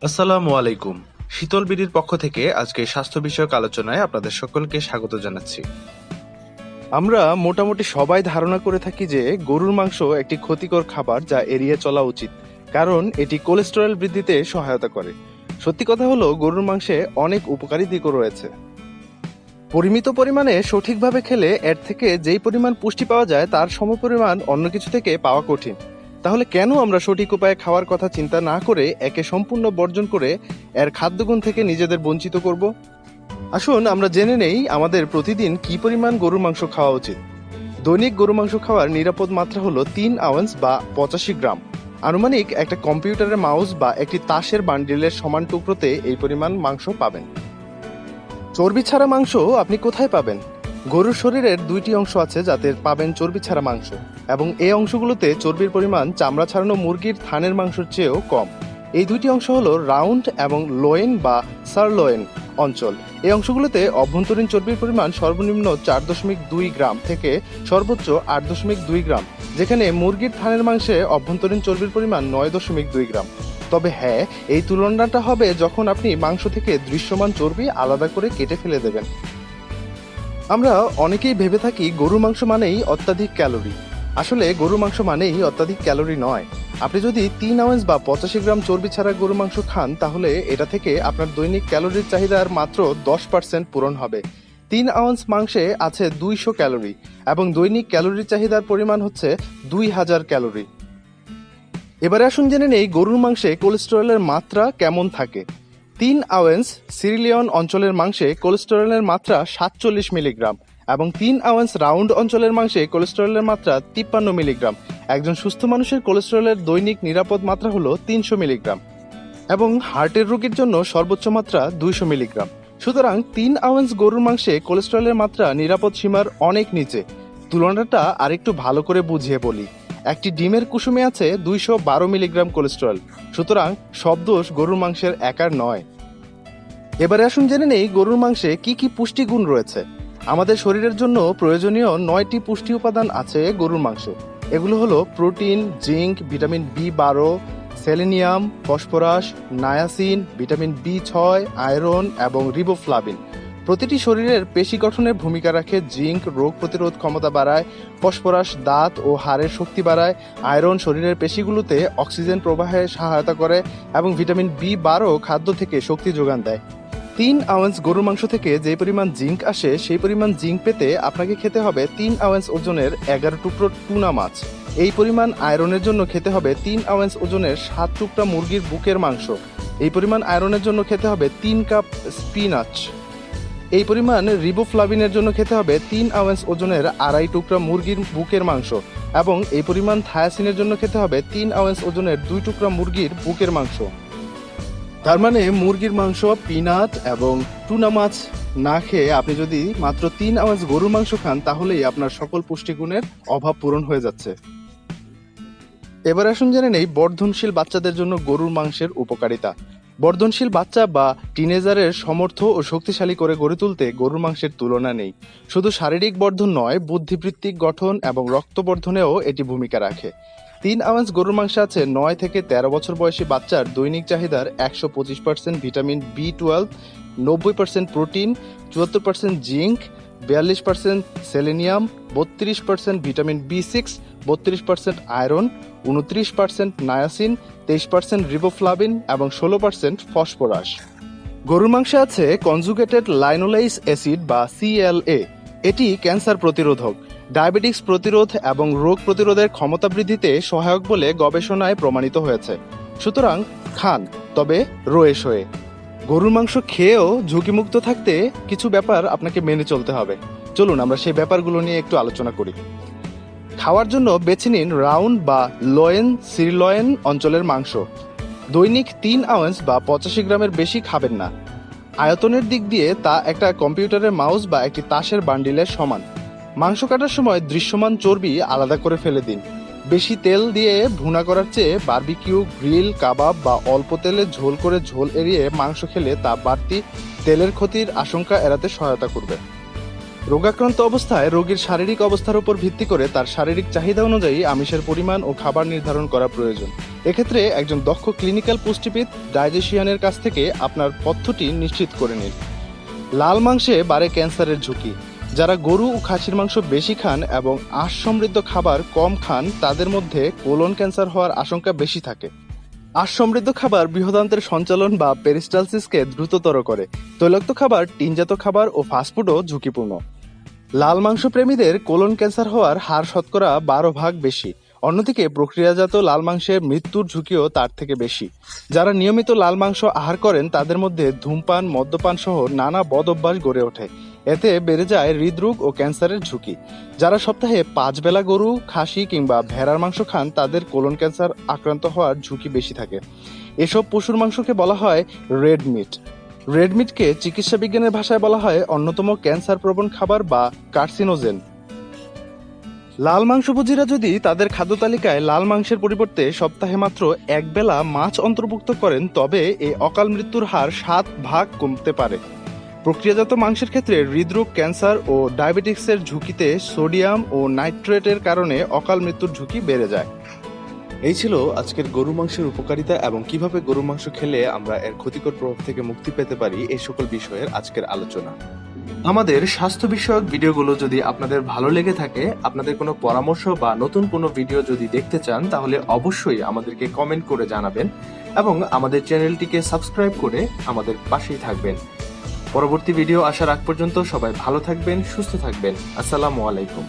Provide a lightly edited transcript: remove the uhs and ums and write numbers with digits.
আসসালামু আলাইকুম। শীতল বিডির পক্ষ থেকে আজকে স্বাস্থ্য বিষয়ক আলোচনায় আপনাদের সকলকে স্বাগত জানাচ্ছি। আমরা মোটামুটি সবাই ধারণা করে থাকি যে গরুর মাংস একটি ক্ষতিকর খাবার যা এড়িয়ে চলা উচিত, কারণ এটি কোলেস্টেরল বৃদ্ধিতে সহায়তা করে। সত্যি কথা হলো, গরুর মাংসে অনেক উপকারী দিকও রয়েছে। পরিমিত পরিমাণে সঠিকভাবে খেলে এর থেকে যেই পরিমাণ পুষ্টি পাওয়া যায় তার সমপরিমাণ অন্য কিছু থেকে পাওয়া কঠিন। তাহলে কেন আমরা সঠিক উপায়ে খাওয়ার কথা চিন্তা না করে একে সম্পূর্ণ বর্জন করে এর খাদ্যগুণ থেকে নিজেদের বঞ্চিত করব? আসুন আমরা জেনে নেই আমাদের প্রতিদিন কি পরিমাণ গরুর মাংস খাওয়া উচিত। দৈনিক গরুর মাংস খাওয়ার নিরাপদ মাত্রা হলো 3 আউন্স বা 85 গ্রাম। আনুমানিক একটা কম্পিউটারের মাউস বা একটি তাসের বান্ডিলের সমান টুকরোতে এই পরিমাণ মাংস পাবেন। চর্বি ছাড়া মাংস আপনি কোথায় পাবেন? গরুর শরীরের দুইটি অংশ আছে যাতে পাবেন চর্বি ছাড়া মাংস, এবং এই অংশগুলোতে চর্বির পরিমাণ চামড়া ছাড়ানো মুরগির থানের মাংসের চেয়েও কম। এই দুইটি অংশ হলো রাউন্ড এবং লোয়েন বা সারলোয়েন অঞ্চল। এই অংশগুলোতে অভ্যন্তরীণ চর্বির পরিমাণ সর্বনিম্ন 4.2 গ্রাম থেকে সর্বোচ্চ 8.2 গ্রাম, যেখানে মুরগির থানের মাংসে অভ্যন্তরীণ চর্বির পরিমাণ 9.2 গ্রাম। তবে হ্যাঁ, এই তুলনাটা হবে যখন আপনি মাংস থেকে দৃশ্যমান চর্বি আলাদা করে কেটে ফেলে দেবেন। আমরা অনেকেই ভেবে থাকি গরুর মাংস মানেই অত্যাধিক ক্যালোরি। আসলে গরুর মাংস মানেই অত্যাধিক ক্যালোরি নয়। আপনি যদি 3 আউন্স বা 85 গ্রাম চর্বি ছাড়া গরুর মাংস খান, তাহলে এটা থেকে আপনার দৈনিক ক্যালোরির চাহিদার মাত্র 10% পূরণ হবে। 3 আউন্স মাংসে আছে 200 ক্যালোরি এবং দৈনিক ক্যালোরির চাহিদার পরিমাণ হচ্ছে 2000 ক্যালোরি। এবারে আসুন জেনে নেই গরুর মাংসে কোলেস্টেরলের মাত্রা কেমন থাকে। 3 আউন্স সিরিলিয়ন অঞ্চলের মাংসে কোলেস্টেরলের মাত্রা 47 মিলিগ্রাম এবং 3 আউন্স রাউন্ড অঞ্চলের মাংসে কোলেস্টেরলের মাত্রা 53 মিলিগ্রাম। একজন সুস্থ মানুষের কোলেস্টেরলের দৈনিক নিরাপদ মাত্রা হলো 300 মিলিগ্রাম এবং হার্টের রোগীর জন্য সর্বোচ্চ মাত্রা 200 মিলিগ্রাম। সুতরাং 3 আউন্স গরুর মাংসে কোলেস্টেরলের মাত্রা নিরাপদ সীমার অনেক নিচে। তুলনাটা আরেকটু ভালো করে বুঝিয়ে বলি। একটি ডিমের কুসুমে আছে 212 মিলিগ্রাম কোলেস্টেরল। সুতরাং সব দোষ গরুর মাংসের একার নয়। এবারে আসুন জেনে নেই গরুর মাংসে কি কি পুষ্টিগুণ রয়েছে। আমাদের শরীরের জন্য প্রয়োজনীয় 9টি পুষ্টি উপাদান আছে গরুর মাংসে। এগুলো হলো protein, zinc, vitamin B12, selenium, phosphorus, niacin, vitamin B6, iron এবং রিবোফ্লাভিন। প্রতিটি শরীরের পেশি গঠনে ভূমিকা রাখে। জিঙ্ক রোগ প্রতিরোধ ক্ষমতা বাড়ায়, ফসফরাস দাঁত ও হাড়ের শক্তি বাড়ায়, আয়রন শরীরের পেশিগুলোতে অক্সিজেন প্রবাহে সহায়তা করে এবং ভিটামিন B12 খাদ্য থেকে শক্তি যোগান দেয়। 3 আউন্স গরুর মাংস থেকে যে পরিমাণ জিঙ্ক আসে, সেই পরিমাণ জিঙ্ক পেতে আপনাকে খেতে হবে 3 আউন্স ওজনের 11 টুকরো টুনা মাছ। এই পরিমাণ আয়রনের জন্য খেতে হবে 3 আউন্স ওজনের 7 টুকরা মুরগির বুকের মাংস। এই পরিমাণ আয়রনের জন্য খেতে হবে 3 কাপ স্পিনাচ। এই পরিমাণ রিবোফ্লাভিনের জন্য খেতে হবে 3 আউন্স ওজনের 2.5 টুকরা মুরগির বুকের মাংস এবং এই পরিমাণ থায়াসিনের জন্য খেতে হবে 3 আউন্স ওজনের 2 টুকরা মুরগির বুকের মাংস। তার মানে মুরগির মাংস, পিনাট এবং টুনা মাছ না খেয়ে আপনি যদি মাত্র 3 আউন্স গরুর মাংস খান, তাহলেই আপনার সকল পুষ্টিগুণের অভাব পূরণ হয়ে যাচ্ছে। এবার আসুন জেনে নেই বর্ধনশীল বাচ্চাদের জন্য গরুর মাংসের উপকারিতা। বর্ধনশীল বাচ্চা বা টিনেজারের সমর্থ ও শক্তিশালী করে গড়ে তুলতে গরুর মাংসের তুলনা নেই। শুধু শারীরিক বর্ধন নয়, বুদ্ধিবৃত্তিক গঠন এবং রক্তবর্ধনেও এটি ভূমিকা রাখে। 3 আউন্স গরুর মাংসে আছে 9 থেকে 13 বছর বয়সী বাচ্চার দৈনিক চাহিদার 125% vitamin B12, 90% protein, 74% zinc, 42% selenium, 32% vitamin B6, 32% iron, 29% niacin, 23% riboflavin এবং 16% ফসফরাস। গরুর মাংসে আছে কনজুগেটেড লাইনোলেইস অ্যাসিড বা CLA। এটি ক্যান্সার প্রতিরোধক, ডায়াবেটিস প্রতিরোধ এবং রোগ প্রতিরোধের ক্ষমতা বৃদ্ধিতে সহায়ক বলে গবেষণায় প্রমাণিত হয়েছে। সুতরাং খান, তবে রয়ে শোয়ে। গরুর মাংস খেয়েও ঝুঁকিমুক্ত থাকতে কিছু ব্যাপার আপনাকে মেনে চলতে হবে। চলুন আমরা সেই ব্যাপারগুলো নিয়ে একটু আলোচনা করি। খাওয়ার জন্য বেছে নিন রাউন্ড বা লোয়েন সিরলয়েন অঞ্চলের মাংস। দৈনিক 3 আউন্স বা 85 গ্রামের বেশি খাবেন না। আয়তনের দিক দিয়ে তা একটা কম্পিউটারের মাউস বা একটি তাসের বান্ডিলের সমান। মাংস কাটার সময় দৃশ্যমান চর্বি আলাদা করে ফেলে দিন। বেশি তেল দিয়ে ভুনা করার চেয়ে বারবিকিউ, গ্রিল, কাবাব বা অল্প তেলে ঝোল করে ঝোল এড়িয়ে মাংস খেলে তা বাড়তি তেলের ক্ষতির আশঙ্কা এড়াতে সহায়তা করবে। রোগাক্রান্ত অবস্থায় রোগীর শারীরিক অবস্থার উপর ভিত্তি করে তার শারীরিক চাহিদা অনুযায়ী আমিষের পরিমাণ ও খাবার নির্ধারণ করা প্রয়োজন। এক্ষেত্রে একজন দক্ষ ক্লিনিক্যাল পুষ্টিবিদ ডায়েটিশিয়ানের কাছ থেকে আপনার পথ্যটি নিশ্চিত করে নিন। লাল মাংসে বাড়ে ক্যান্সারের ঝুঁকি। যারা গরু ও খাসির মাংস বেশি খান এবং আঁশ সমৃদ্ধ খাবার কম খান তাদের মধ্যে কোলন ক্যান্সার হওয়ার আশঙ্কা বেশি থাকে। আঁশ সমৃদ্ধ খাবার বৃহদান্ত্রের সঞ্চালন বা পেরিস্টালসিসকে দ্রুততর করে। তৈলাক্ত খাবার, টিনজাত খাবার ও ফাস্টফুডও ঝুঁকিপূর্ণ। লাল মাংস প্রেমীদের কোলন ক্যান্সার হওয়ার হার শতকরা 12 ভাগ বেশি। অন্যদিকে প্রক্রিয়াজাত লাল মাংসের মৃত্যুর ঝুঁকিও তার থেকে বেশি। যারা নিয়মিত লাল মাংস আহার করেন তাদের মধ্যে ধূমপান, মদ্যপান সহ নানা বদ অভ্যাস গড়ে ওঠে। এতে বেড়ে যায় হৃদরোগ ও ক্যান্সারের ঝুঁকি। যারা সপ্তাহে 5 বেলা গরু, খাসি কিংবা ভেড়ার মাংস খান তাদের কোলন ক্যান্সার আক্রান্ত হওয়ার ঝুঁকি বেশি থাকে। এসব পশুর মাংসকে বলা হয় রেড মিট। রেড মিটকে চিকিৎসা বিজ্ঞানের ভাষায় বলা হয় অন্যতম ক্যান্সার প্রবণ খাবার বা কার্সিনোজেন। লাল মাংসভোজীরা যদি তাদের খাদ্য তালিকায় লাল মাংসের পরিবর্তে সপ্তাহে মাত্র 1 বেলা মাছ অন্তর্ভুক্ত করেন তবে এই অকাল মৃত্যুর হার 7 ভাগ কমতে পারে। প্রক্রিয়াজাত মাংসের ক্ষেত্রে হৃদরোগ, ক্যান্সার ও ডায়াবেটিক্সের ঝুঁকিতে সোডিয়াম ও নাইট্রেটের কারণে অকাল মৃত্যুর ঝুঁকি বেড়ে যায়। এই ছিল আজকের গরু মাংসের উপকারিতা এবং কিভাবে গরু মাংস খেলে আমরা এর ক্ষতিকর প্রভাব থেকে মুক্তি পেতে পারি এই সকল বিষয়ের আজকের আলোচনা। আমাদের স্বাস্থ্য বিষয়ক ভিডিওগুলো যদি আপনাদের ভালো লেগে থাকে, আপনাদের কোনো পরামর্শ বা নতুন কোনো ভিডিও যদি দেখতে চান তাহলে অবশ্যই আমাদেরকে কমেন্ট করে জানাবেন এবং আমাদের চ্যানেলটিকে সাবস্ক্রাইব করে আমাদের পাশেই থাকবেন। পরবর্তী ভিডিও আসার আগ পর্যন্ত সবাই ভালো থাকবেন, সুস্থ থাকবেন। আসসালামু আলাইকুম।